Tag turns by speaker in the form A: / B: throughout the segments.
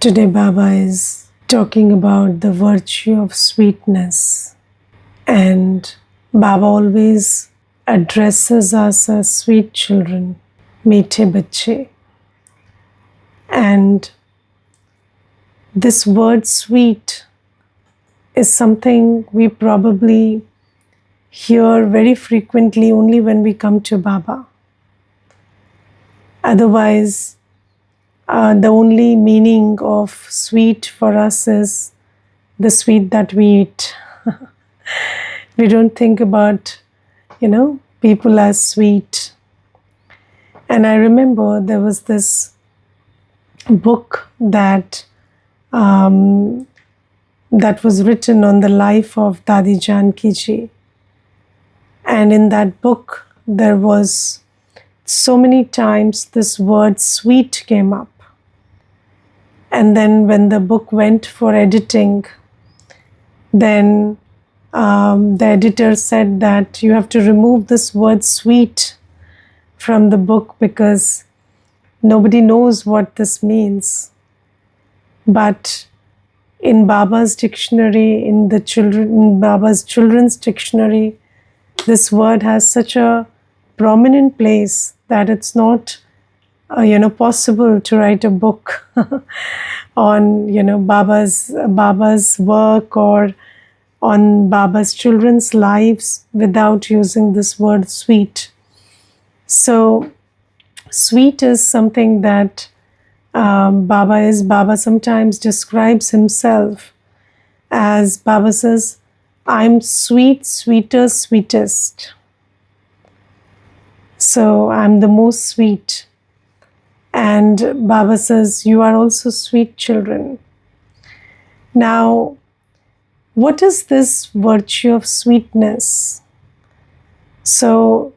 A: Today, Baba is talking about the virtue of sweetness, and Baba always addresses us as sweet children, meethe bachche. And this word sweet is something we probably hear very frequently only when we come to Baba. Otherwise, the only meaning of sweet for us is the sweet that we eat. We don't think about, people as sweet. And I remember there was this book that was written on the life of Dadi Janki ji. And in that book, there was so many times this word sweet came up. And then when the book went for editing, then the editor said that you have to remove this word sweet from the book because nobody knows what this means. But in Baba's dictionary, in Baba's children's dictionary, this word has such a prominent place that it's not possible to write a book on Baba's work or on Baba's children's lives without using this word sweet. So sweet is something that Baba sometimes describes himself as, Baba says, I'm sweet, sweeter, sweetest. So I'm the most sweet. And Baba says, you are also sweet children. Now, what is this virtue of sweetness? So,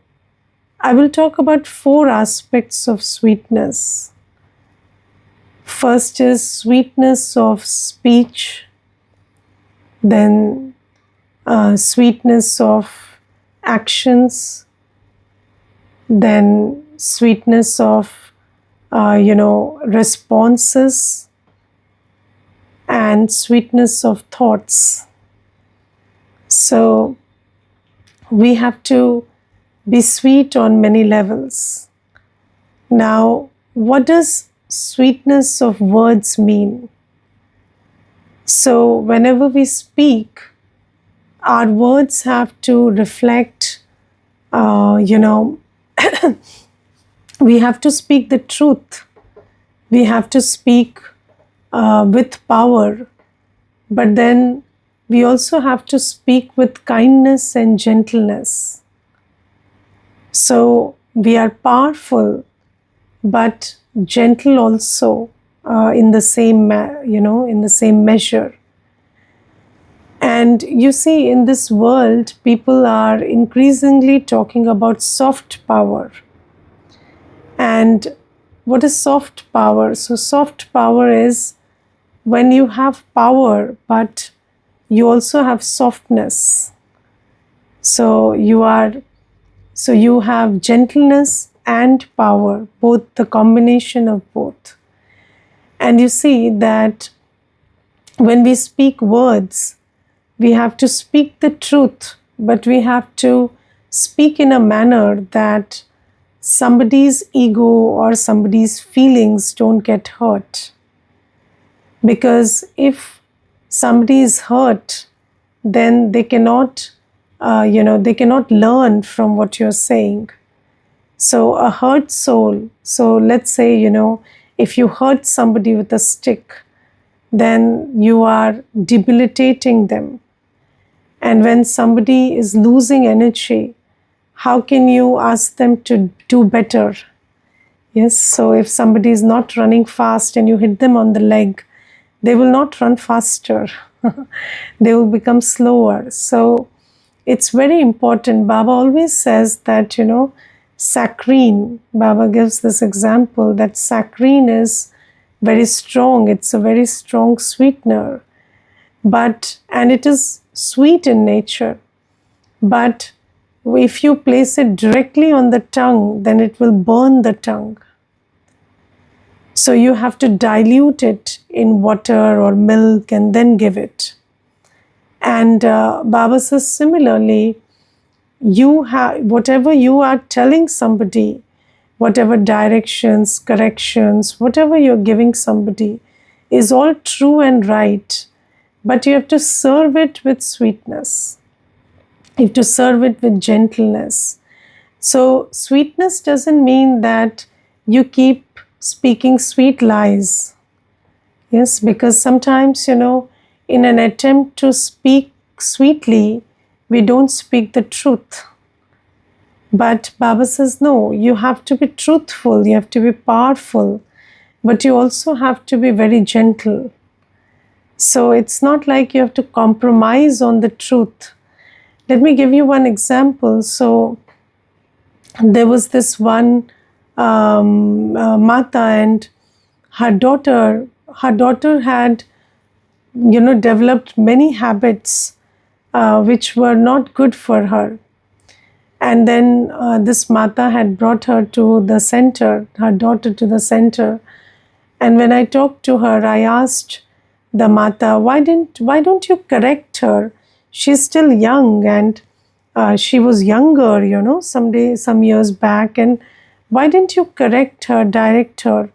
A: I will talk about 4 aspects of sweetness. First is sweetness of speech, then sweetness of actions, then sweetness of responses, and sweetness of thoughts. So we have to be sweet on many levels. Now, what does sweetness of words mean? So whenever we speak, our words have to reflect, we have to speak the truth. We have to speak with power. But then we also have to speak with kindness and gentleness. So we are powerful, but gentle also in the same measure. And you see, in this world, people are increasingly talking about soft power. And what is soft power? So soft power is when you have power, but you also have softness. So you have gentleness and power, both, the combination of both. And you see that when we speak words, we have to speak the truth, but we have to speak in a manner that somebody's ego or somebody's feelings don't get hurt. Because if somebody is hurt, then they cannot learn from what you're saying. So a hurt soul, so let's say, if you hurt somebody with a stick, then you are debilitating them. And when somebody is losing energy, how can you ask them to do better? Yes, so if somebody is not running fast and you hit them on the leg, they will not run faster. They will become slower. So it's very important. Baba always says that, saccharine, Baba gives this example that saccharine is very strong. It's a very strong sweetener. And it is sweet in nature. But if you place it directly on the tongue, then it will burn the tongue. So you have to dilute it in water or milk and then give it. And Baba says similarly, you have whatever you are telling somebody, whatever directions, corrections, whatever you're giving somebody is all true and right, but you have to serve it with sweetness. You have to serve it with gentleness. So, sweetness doesn't mean that you keep speaking sweet lies. Yes, because sometimes, in an attempt to speak sweetly, we don't speak the truth. But Baba says, no, you have to be truthful, you have to be powerful, but you also have to be very gentle. So it's not like you have to compromise on the truth. Let me give you one example. So there was this one Mata, and her daughter had, developed many habits which were not good for her. And then this Mata had brought her to the center, her daughter to the center. And when I talked to her, I asked the Mata, why don't you correct her? She's still young, and she was younger, some years back. And why didn't you correct her, direct her?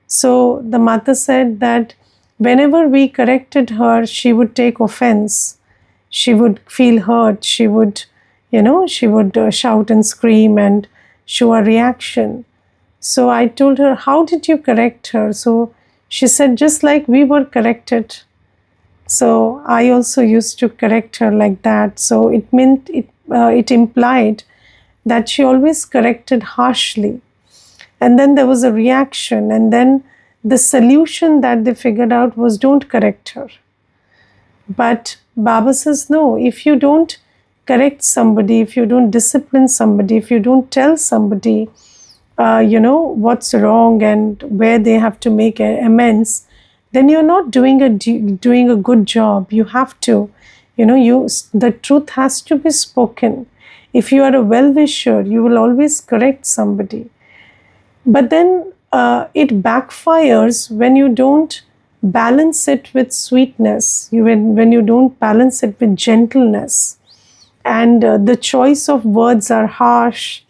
A: So the Mata said that whenever we corrected her, she would take offense. She would feel hurt. She would shout and scream and show a reaction. So I told her, how did you correct her? So she said, just like we were corrected. So I also used to correct her like that. So it meant it implied that she always corrected harshly. And then there was a reaction. And then the solution that they figured out was, don't correct her. But Baba says, no, if you don't correct somebody, if you don't discipline somebody, if you don't tell somebody, what's wrong and where they have to make amends, then you're not doing a good job. You have to, the truth has to be spoken. If you are a well-wisher, you will always correct somebody. But then it backfires when you don't balance it with sweetness, when you don't balance it with gentleness, and the choice of words are harsh,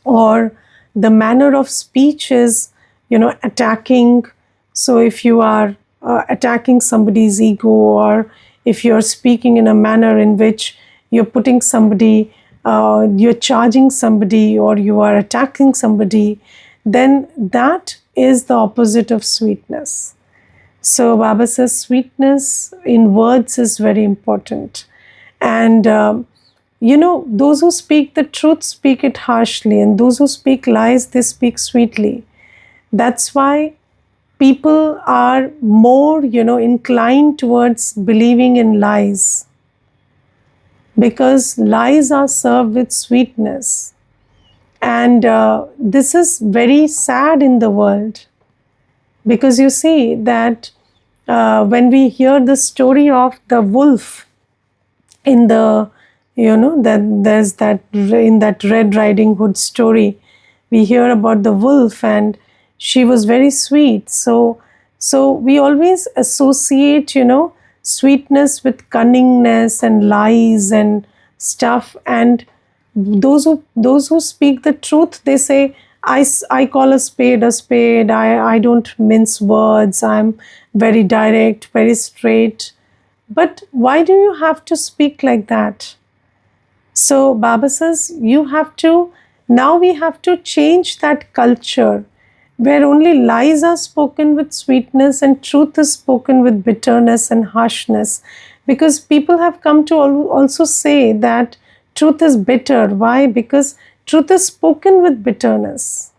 A: or the manner of speech is, attacking. So if you are attacking somebody's ego, or if you're speaking in a manner in which you're putting somebody, you're charging somebody, or you are attacking somebody, then that is the opposite of sweetness. So Baba says sweetness in words is very important. And those who speak the truth speak it harshly, and those who speak lies, they speak sweetly. That's why people are more, inclined towards believing in lies, because lies are served with sweetness. And this is very sad in the world, because you see that when we hear the story of the wolf in the, that there's that in that Red Riding Hood story, we hear about the wolf, and she was very sweet. So we always associate, sweetness with cunningness and lies and stuff. And those who speak the truth, they say, I call a spade a spade. I don't mince words. I'm very direct, very straight. But why do you have to speak like that? So Baba says, now we have to change that culture where only lies are spoken with sweetness and truth is spoken with bitterness and harshness. Because people have come to also say that truth is bitter. Why? Because truth is spoken with bitterness.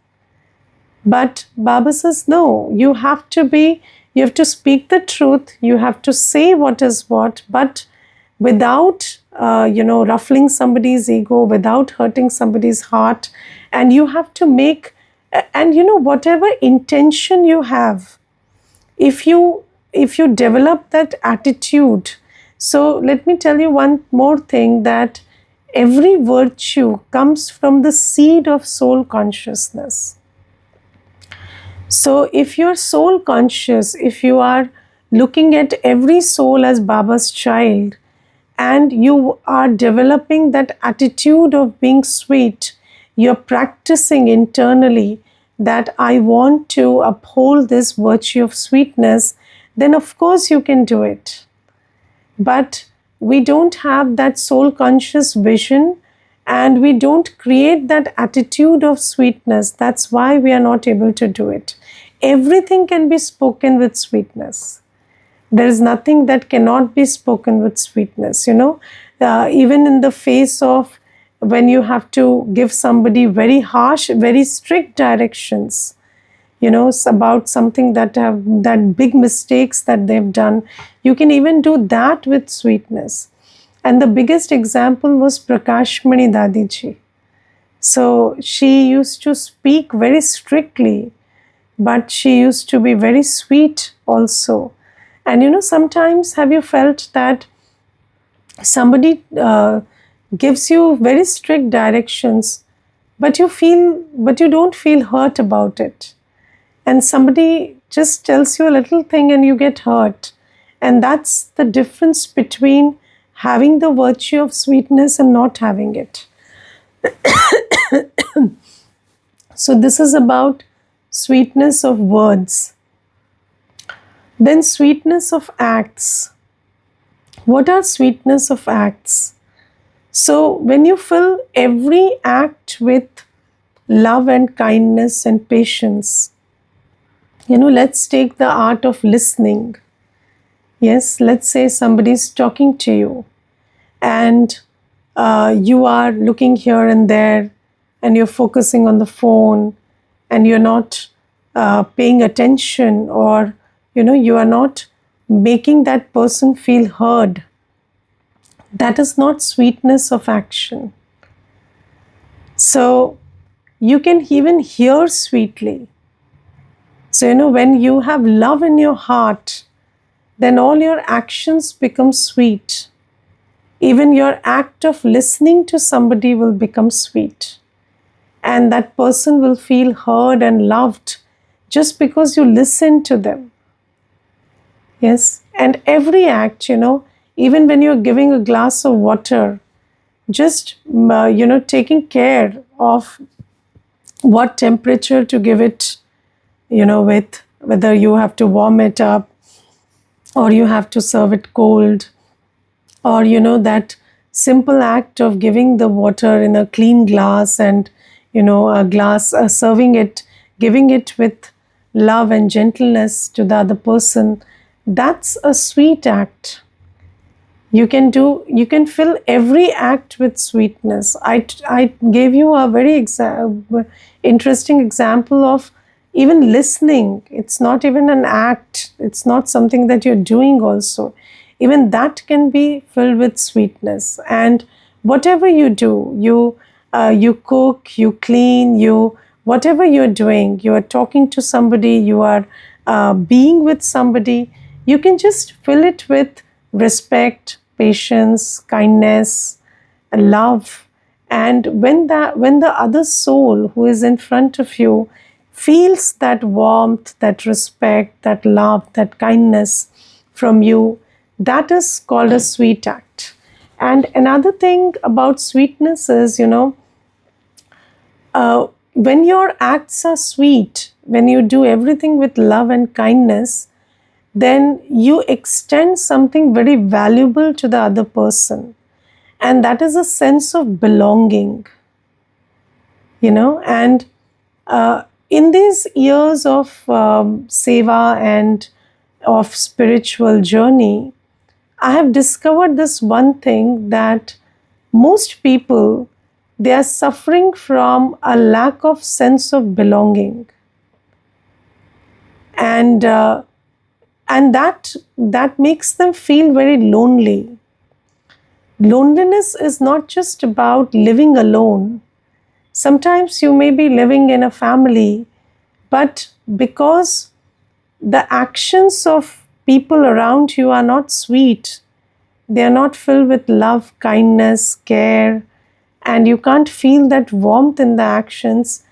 A: But Baba says, no, you have to speak the truth, you have to say what is what, but without, ruffling somebody's ego, without hurting somebody's heart. And you have to make, and whatever intention you have, if you develop that attitude. So let me tell you one more thing, that every virtue comes from the seed of soul consciousness. So, if you're soul conscious, if you are looking at every soul as Baba's child, and you are developing that attitude of being sweet, you're practicing internally that I want to uphold this virtue of sweetness, then of course you can do it. But we don't have that soul conscious vision, and we don't create that attitude of sweetness. That's why we are not able to do it. Everything can be spoken with sweetness. There is nothing that cannot be spoken with sweetness, even in the face of when you have to give somebody very harsh, very strict directions, about something that big mistakes that they've done. You can even do that with sweetness. And the biggest example was Prakashmani Dadiji. So she used to speak very strictly, but she used to be very sweet also. And sometimes have you felt that somebody gives you very strict directions, but you don't feel hurt about it, and somebody just tells you a little thing and you get hurt. And that's the difference between having the virtue of sweetness and not having it. So this is about sweetness of words. Then sweetness of acts. What are sweetness of acts? So when you fill every act with love and kindness and patience, let's take the art of listening. Yes, let's say somebody's talking to you, and you are looking here and there, and you're focusing on the phone, and you're not paying attention, or you are not making that person feel heard. That is not sweetness of action. So you can even hear sweetly. So when you have love in your heart, then all your actions become sweet. Even your act of listening to somebody will become sweet. And that person will feel heard and loved just because you listen to them. Yes. And every act, even when you're giving a glass of water, just, taking care of what temperature to give it, with whether you have to warm it up or you have to serve it cold, or that simple act of giving the water in a clean glass, and a glass, serving it, giving it with love and gentleness to the other person. That's a sweet act. You can fill every act with sweetness. I gave you a very interesting example of even listening. It's not even an act. It's not something that you're doing also. Even that can be filled with sweetness. And whatever you do, you cook, you clean, whatever you're doing, you are talking to somebody, you are being with somebody, you can just fill it with respect, patience, kindness, love. And when the other soul who is in front of you feels that warmth, that respect, that love, that kindness from you, that is called a sweet act. And another thing about sweetness is, when your acts are sweet, when you do everything with love and kindness, then you extend something very valuable to the other person. And that is a sense of belonging, and in these years of seva and of spiritual journey, I have discovered this one thing, that most people, they are suffering from a lack of sense of belonging. And that makes them feel very lonely. Loneliness is not just about living alone. Sometimes you may be living in a family, but because the actions of people around you are not sweet, they are not filled with love, kindness, care, and you can't feel that warmth in the actions,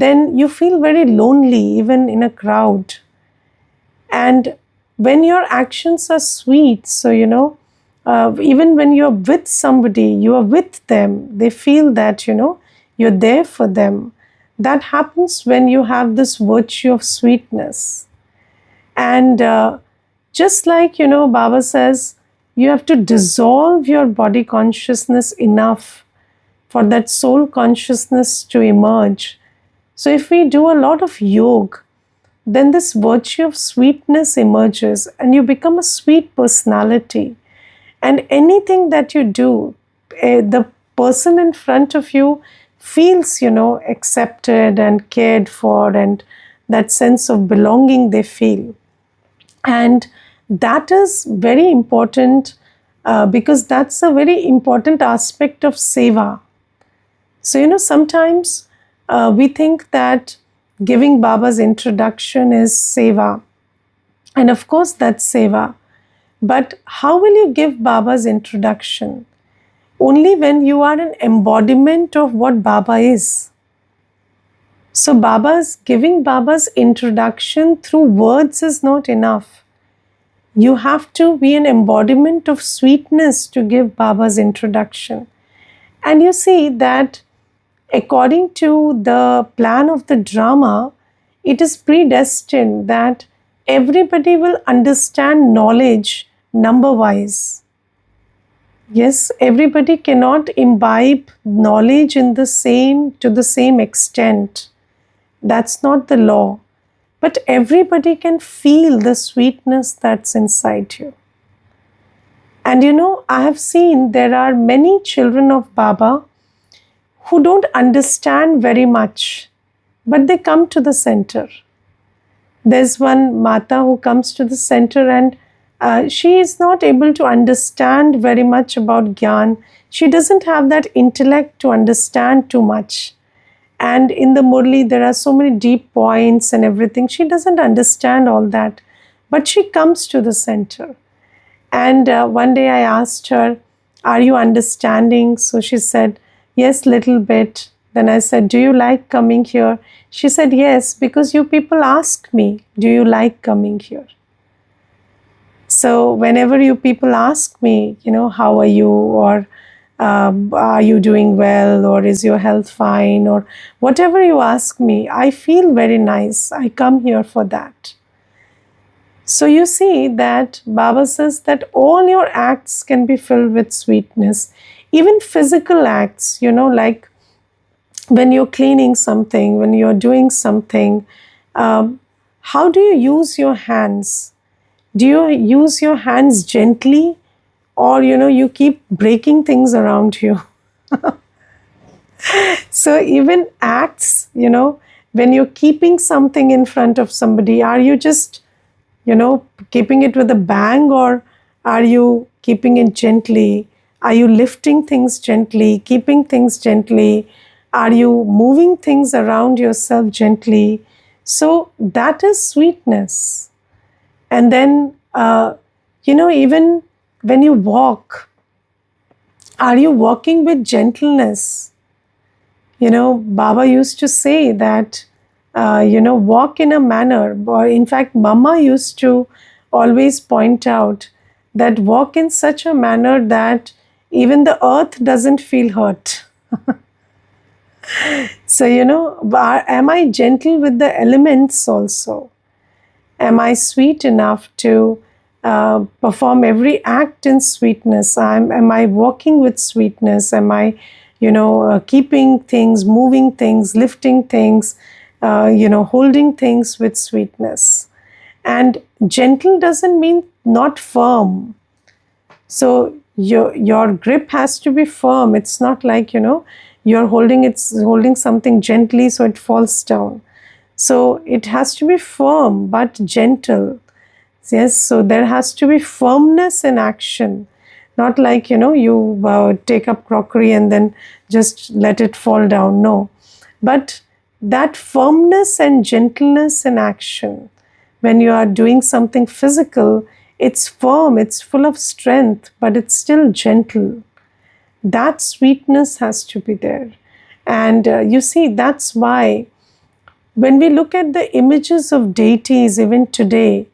A: then you feel very lonely even in a crowd. And when your actions are sweet, so even when you're with somebody, you are with them, they feel that you're there for them. That happens when you have this virtue of sweetness. And just like Baba says, you have to dissolve your body consciousness enough for that soul consciousness to emerge. So if we do a lot of yoga, then this virtue of sweetness emerges and you become a sweet personality. And anything that you do, the person in front of you feels, accepted and cared for, and that sense of belonging they feel. And that is very important because that's a very important aspect of seva. So, sometimes we think that giving Baba's introduction is seva. And of course, that's seva. But how will you give Baba's introduction? Only when you are an embodiment of what Baba is. So, giving Baba's introduction through words is not enough. You have to be an embodiment of sweetness to give Baba's introduction. And you see that according to the plan of the drama, it is predestined that everybody will understand knowledge number wise. Yes, everybody cannot imbibe knowledge to the same extent. That's not the law. But everybody can feel the sweetness that's inside you. And I have seen there are many children of Baba who don't understand very much, but they come to the center. There's one Mata who comes to the center, and she is not able to understand very much about Gyan. She doesn't have that intellect to understand too much. And in the Murli, there are so many deep points and everything. She doesn't understand all that, but she comes to the center. And one day I asked her, "Are you understanding?" So she said, "Yes, little bit." Then I said, "Do you like coming here?" She said, "Yes, because you people ask me, do you like coming here?" So whenever you people ask me, how are you, or are you doing well, or is your health fine, or whatever you ask me, I feel very nice. I come here for that. So you see that Baba says that all your acts can be filled with sweetness. Even physical acts, like when you're cleaning something, when you're doing something, how do you use your hands? Do you use your hands gently, or you keep breaking things around you? So even acts, when you're keeping something in front of somebody, are you just keeping it with a bang, or are you keeping it gently? Are you lifting things gently, keeping things gently? Are you moving things around yourself gently? So that is sweetness. And then, even when you walk, are you walking with gentleness? Baba used to say that, walk in a manner, or in fact, Mama used to always point out that walk in such a manner that even the earth doesn't feel hurt. So, am I gentle with the elements also? Am I sweet enough to perform every act in sweetness? Am I walking with sweetness? Am I, keeping things, moving things, lifting things, holding things with sweetness? And gentle doesn't mean not firm. So your grip has to be firm. It's not like, you're holding something gently so it falls down. So it has to be firm but gentle. Yes, so there has to be firmness in action. Not like, you take up crockery and then just let it fall down. No. But that firmness and gentleness in action, when you are doing something physical, it's firm, it's full of strength, but it's still gentle. That sweetness has to be there. And you see, that's why when we look at the images of deities even today,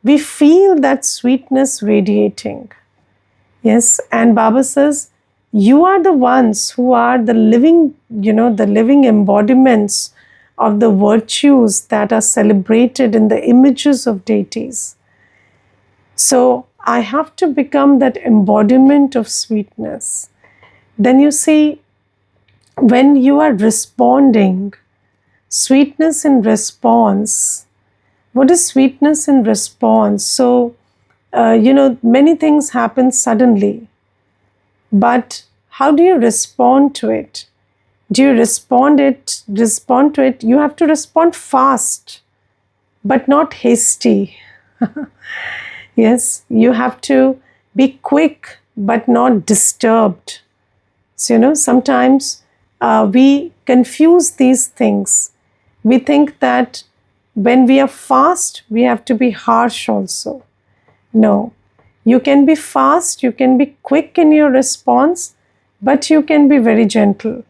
A: we feel that sweetness radiating. Yes, and Baba says, you are the ones who are the living, the living embodiments of the virtues that are celebrated in the images of deities. So I have to become that embodiment of sweetness. Then you see, when you are responding, sweetness in response. What is sweetness in response? So, many things happen suddenly, but how do you respond to it? Do you respond to it? You have to respond fast, but not hasty. Yes, you have to be quick, but not disturbed. So, sometimes we confuse these things. We think that when we are fast, we have to be harsh also. No, you can be fast, you can be quick in your response, but you can be very gentle.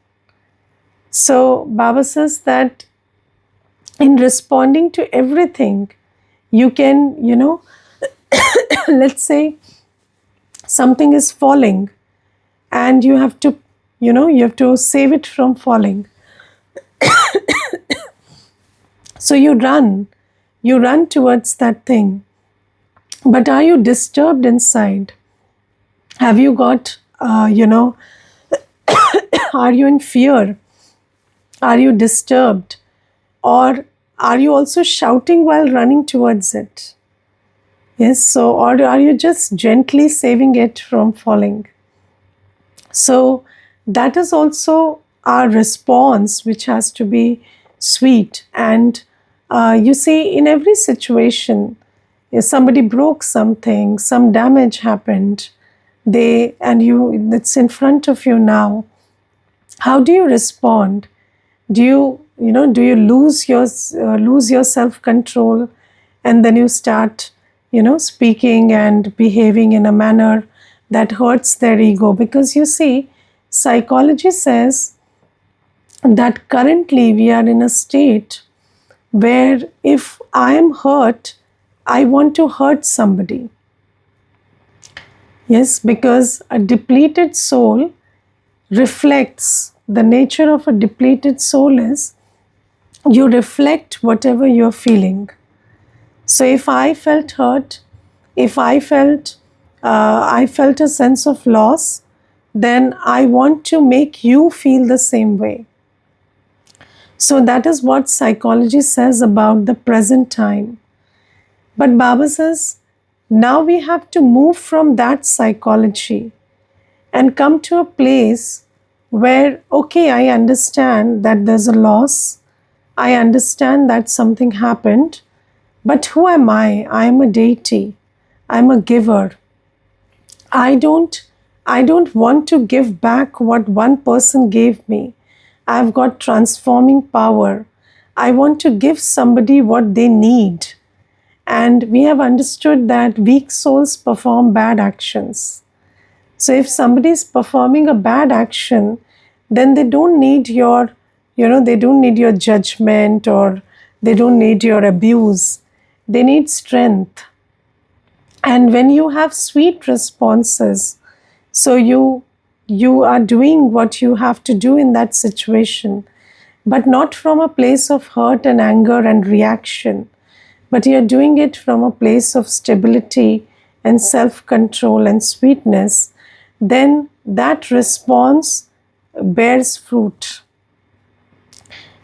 A: So, Baba says that in responding to everything, you can, let's say something is falling and you have to, you have to save it from falling. So you run towards that thing. But are you disturbed inside? Have you got, are you in fear? Are you disturbed? Or are you also shouting while running towards it? Yes, so, or are you just gently saving it from falling? So, that is also our response, which has to be sweet. And you see, in every situation, if somebody broke something, some damage happened, it's in front of you now. How do you respond? Do you lose your self control, and then you start speaking and behaving in a manner that hurts their ego? Because you see, psychology says that currently we are in a state where if I am hurt, I want to hurt somebody. Yes, because a depleted soul reflects, the nature of a depleted soul is you reflect whatever you're feeling. So if I felt hurt, if I felt a sense of loss, then I want to make you feel the same way. So that is what psychology says about the present time. But Baba says, now we have to move from that psychology and come to a place where, okay, I understand that there's a loss. I understand that something happened. But who am I? I am a deity. I'm a giver. I don't want to give back what one person gave me. I've got transforming power. I want to give somebody what they need. And we have understood that weak souls perform bad actions. So if somebody is performing a bad action, then they don't need they don't need your judgment, or they don't need your abuse. They need strength. And when you have sweet responses, so you are doing what you have to do in that situation, but not from a place of hurt and anger and reaction, but you're doing it from a place of stability and self-control and sweetness, then that response bears fruit.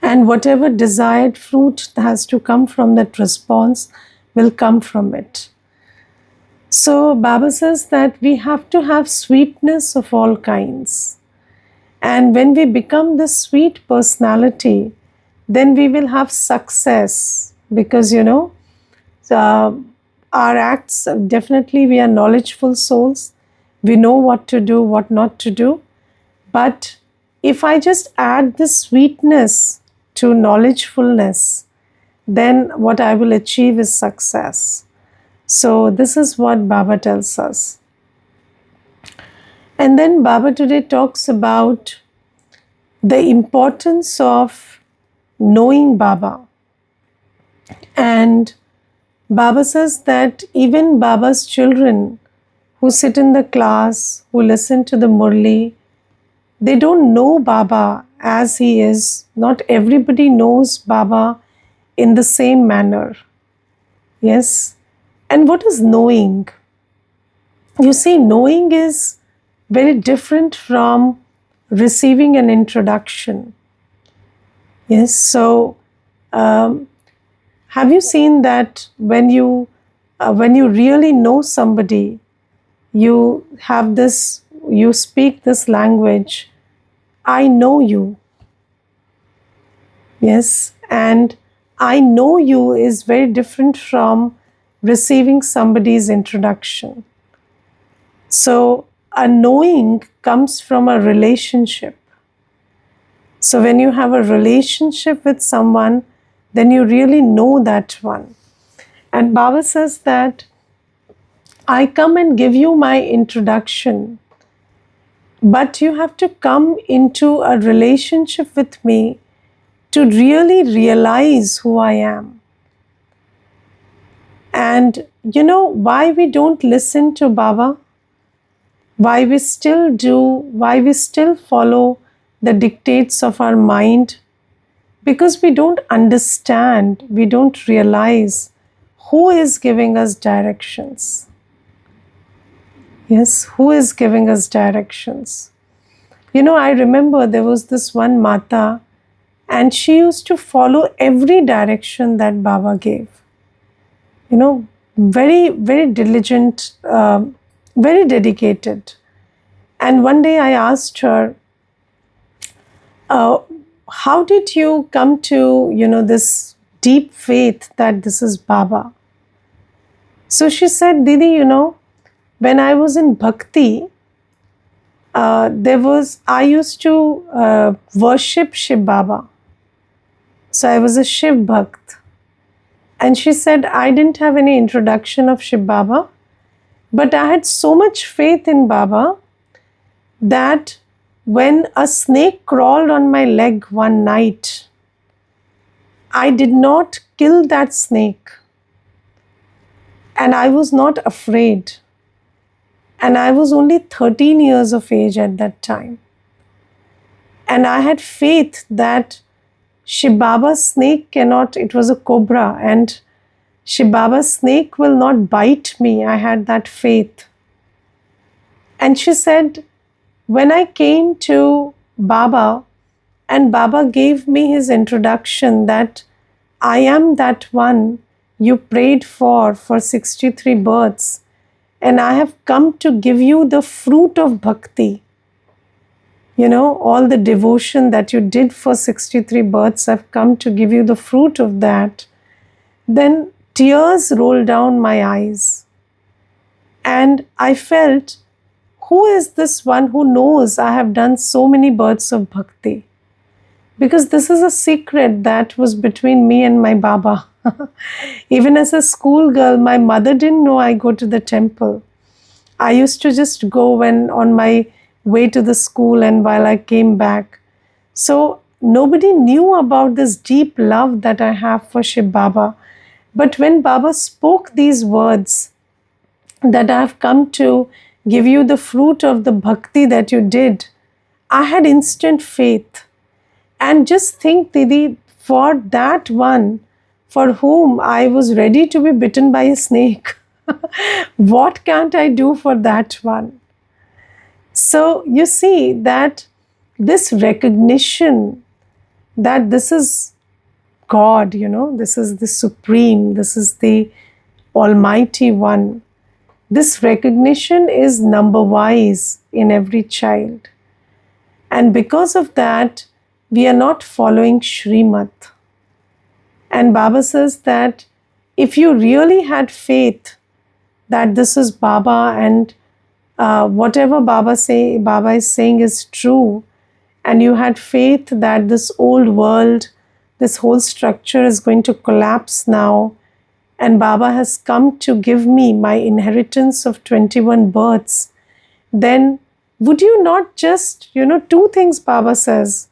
A: And whatever desired fruit has to come from that response will come from it. So Baba says that we have to have sweetness of all kinds. And when we become this sweet personality, then we will have success, because our acts, definitely we are knowledgeful souls. We know what to do, what not to do. But if I just add this sweetness to knowledgefulness, then what I will achieve is success. So this is what Baba tells us. And then Baba today talks about the importance of knowing Baba. And Baba says that even Baba's children who sit in the class, who listen to the Murli, they don't know Baba as he is. Not everybody knows Baba in the same manner. Yes. And what is knowing? You see, knowing is very different from receiving an introduction. Yes. So, um, have you seen that when you really know somebody, you have this, you speak this language, I know you. Yes. And I know you is very different from receiving somebody's introduction. So, a knowing comes from a relationship. So, when you have a relationship with someone, then you really know that one. And Baba says that I come and give you my introduction, but you have to come into a relationship with me to really realize who I am. And you know why we don't listen to Baba? Why we still do, why we still follow the dictates of our mind? Because we don't understand, we don't realize who is giving us directions. Yes, who is giving us directions? You know, I remember there was this one Mata, and she used to follow every direction that Baba gave. You know, very, very diligent, very dedicated. And one day I asked her, uh, how did you come to, this deep faith that this is Baba? So she said, Didi, when I was in bhakti, I used to worship Shiv Baba. So I was a Shiv Bhakt. And she said, I didn't have any introduction of Shiv Baba, but I had so much faith in Baba that when a snake crawled on my leg one night, I did not kill that snake. And I was not afraid. And I was only 13 years of age at that time. And I had faith that Shiv Baba's snake cannot, it was a cobra, and Shiv Baba's snake will not bite me. I had that faith. And she said, when I came to Baba, and Baba gave me his introduction that I am that one you prayed for 63 births, and I have come to give you the fruit of bhakti. All the devotion that you did for 63 births, I've come to give you the fruit of that. Then tears rolled down my eyes. And I felt, who is this one who knows I have done so many births of bhakti? Because this is a secret that was between me and my Baba. Even as a schoolgirl, my mother didn't know I go to the temple. I used to just go when on my way to the school and while I came back. So nobody knew about this deep love that I have for Shiv Baba. But when Baba spoke these words, that I have come to give you the fruit of the bhakti that you did, I had instant faith. And just think, Didi, for that one for whom I was ready to be bitten by a snake, what can't I do for that one? So you see that this recognition that this is God, this is the Supreme, this is the Almighty One. This recognition is number wise in every child. And because of that, we are not following Shrimat. And Baba says that if you really had faith that this is Baba and whatever Baba is saying is true, and you had faith that this old world, this whole structure is going to collapse now, and Baba has come to give me my inheritance of 21 births, then would you not just, two things Baba says,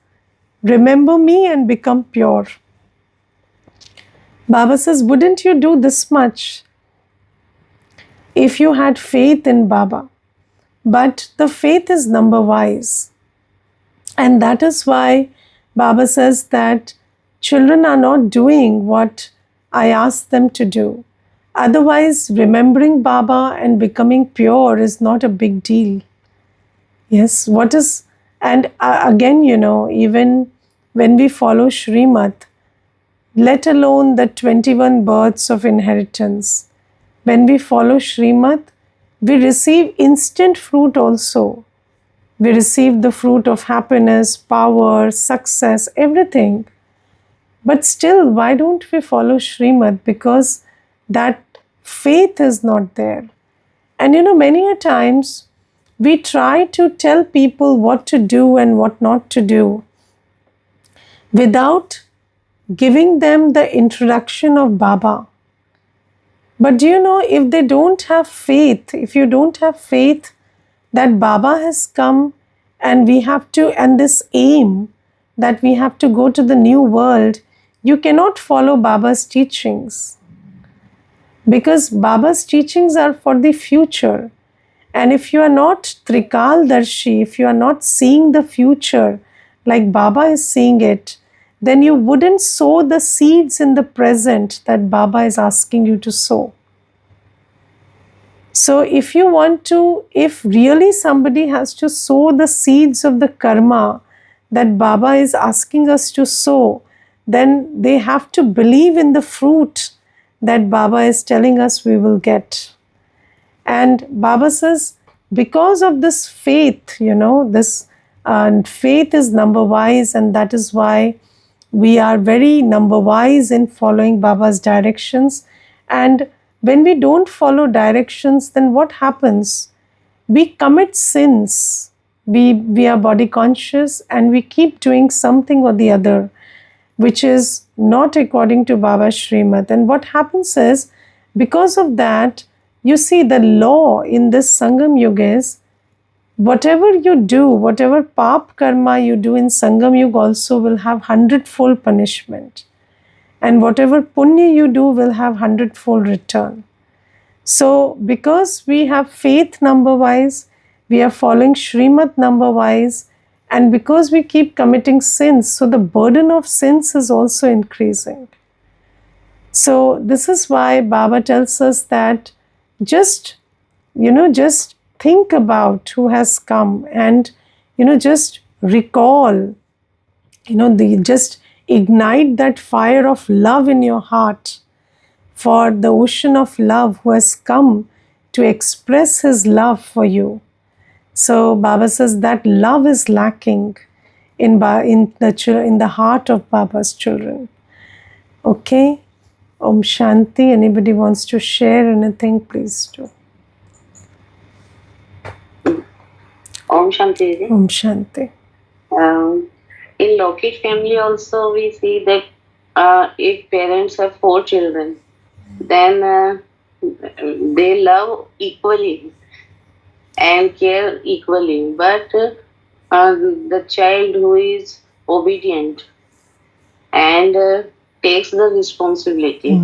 A: remember me and become pure. Baba says, wouldn't you do this much if you had faith in Baba? But the faith is number wise. And that is why Baba says that children are not doing what I ask them to do. Otherwise, remembering Baba and becoming pure is not a big deal. Yes, what is, and again, even when we follow Srimad, let alone the 21 births of inheritance, when we follow Srimad, we receive instant fruit also. We receive the fruit of happiness, power, success, everything. But still, why don't we follow Srimad? Because that faith is not there. And many a times we try to tell people what to do and what not to do without giving them the introduction of Baba. But if they don't have faith, if you don't have faith that Baba has come and we have to, and this aim that we have to go to the new world, you cannot follow Baba's teachings. Because Baba's teachings are for the future. And if you are not Trikaldarshi, if you are not seeing the future like Baba is seeing it, then you wouldn't sow the seeds in the present that Baba is asking you to sow. So if you want to, if really somebody has to sow the seeds of the karma that Baba is asking us to sow, then they have to believe in the fruit that Baba is telling us we will get. And Baba says, because of this faith, this faith is number wise, and that is why we are very number wise in following Baba's directions. And when we don't follow directions, then what happens? We commit sins. We are body conscious and we keep doing something or the other which is not according to Baba's Srimad. And what happens is, because of that, you see the law in this Sangam Yuga is, whatever you do, whatever pap karma you do in Sangam Yuga also will have 100-fold punishment. And whatever punya you do will have 100-fold return. So because we have faith number wise, we are following Srimad number wise, and because we keep committing sins, so the burden of sins is also increasing. So this is why Baba tells us that just think about who has come and, just recall, just ignite that fire of love in your heart for the ocean of love who has come to express his love for you. So Baba says that love is lacking in the heart of Baba's children. Okay. Om Shanti. Anybody wants to share anything, please do.
B: Om Shanti.
A: Om Shanti.
B: In Lokit family also we see that if parents have 4 children, then they love equally and care equally. But the child who is obedient and takes the responsibility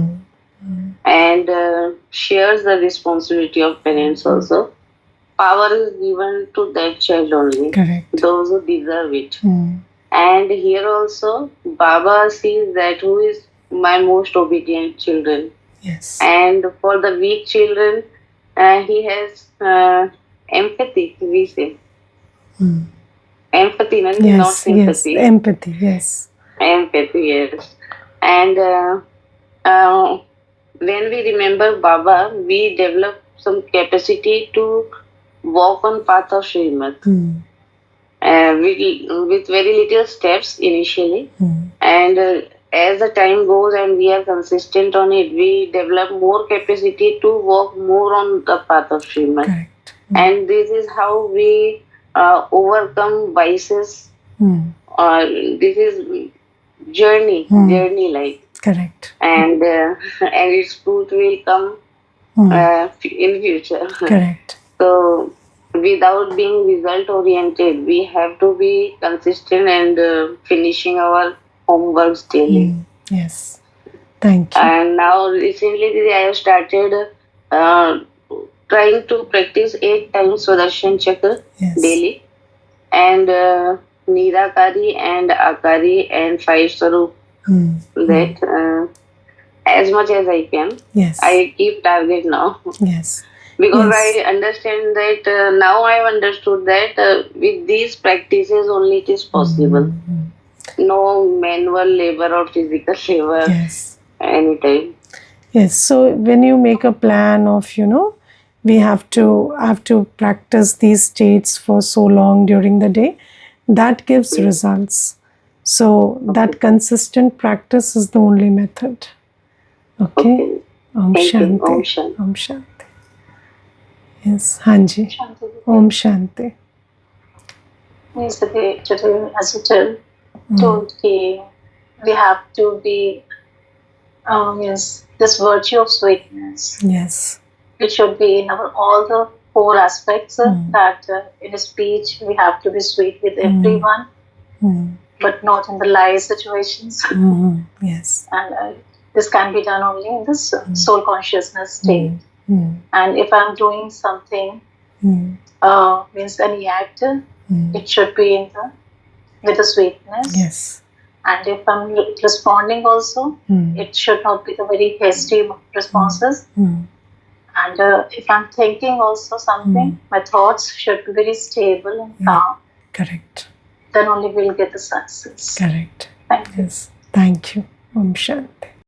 B: and shares the responsibility of parents also, power is given to that child only.
A: Correct.
B: Those who deserve it. And here also Baba sees that who is my most obedient children.
A: Yes.
B: And for the weak children, he has empathy, we say. Empathy, not sympathy.
A: Yes, empathy, yes.
B: Empathy, yes. And when we remember Baba, we develop some capacity to walk on path of Srimad. With very little steps initially. And as the time goes and we are consistent on it, we develop more capacity to walk more on the path of Srimad.
A: Correct.
B: And this is how we overcome vices. This is journey like.
A: Correct.
B: And its fruit will come in future.
A: Correct.
B: So without being result oriented, we have to be consistent and finishing our homeworks daily.
A: Yes. Thank you.
B: And now recently I have started uh, trying to practice 8 times Sudarshan Chakra
A: Yes.
B: daily, and Nirakari and Akari and 5 Sarup,
A: Mm.
B: that as much as I can.
A: Yes.
B: I keep target now
A: Yes.
B: because
A: Yes.
B: I understand that now I have understood that with these practices only it is possible. No manual labor or physical labor
A: Yes.
B: anytime.
A: Yes. So when you make a plan of, we have to practice these states for so long during the day, that gives
B: Mm.
A: results. So
B: Okay.
A: that consistent practice is the only method. Okay.
B: Okay.
A: Om
B: Thank you. Om
A: Shanti.
B: Shanti.
A: Om Shanti. Yes. Hanji.
C: Shanti Devi.
A: Om Shanti.
C: Means today, as you told, we have to be, means this virtue of sweetness.
A: Yes.
C: It should be in our all the four aspects, that in speech we have to be sweet with everyone, but not in the lie situations.
A: Yes.
C: And this can be done only in this soul consciousness state. And if I'm doing something, means any act, it should be in the with the sweetness.
A: Yes.
C: And if I'm responding also, it should not be the very hasty responses. And if I'm thinking also something, my thoughts should be very stable and calm.
A: Correct.
C: Then only we'll get the success.
A: Correct.
C: Thank you.
A: Yes. Thank you. Om Shanti.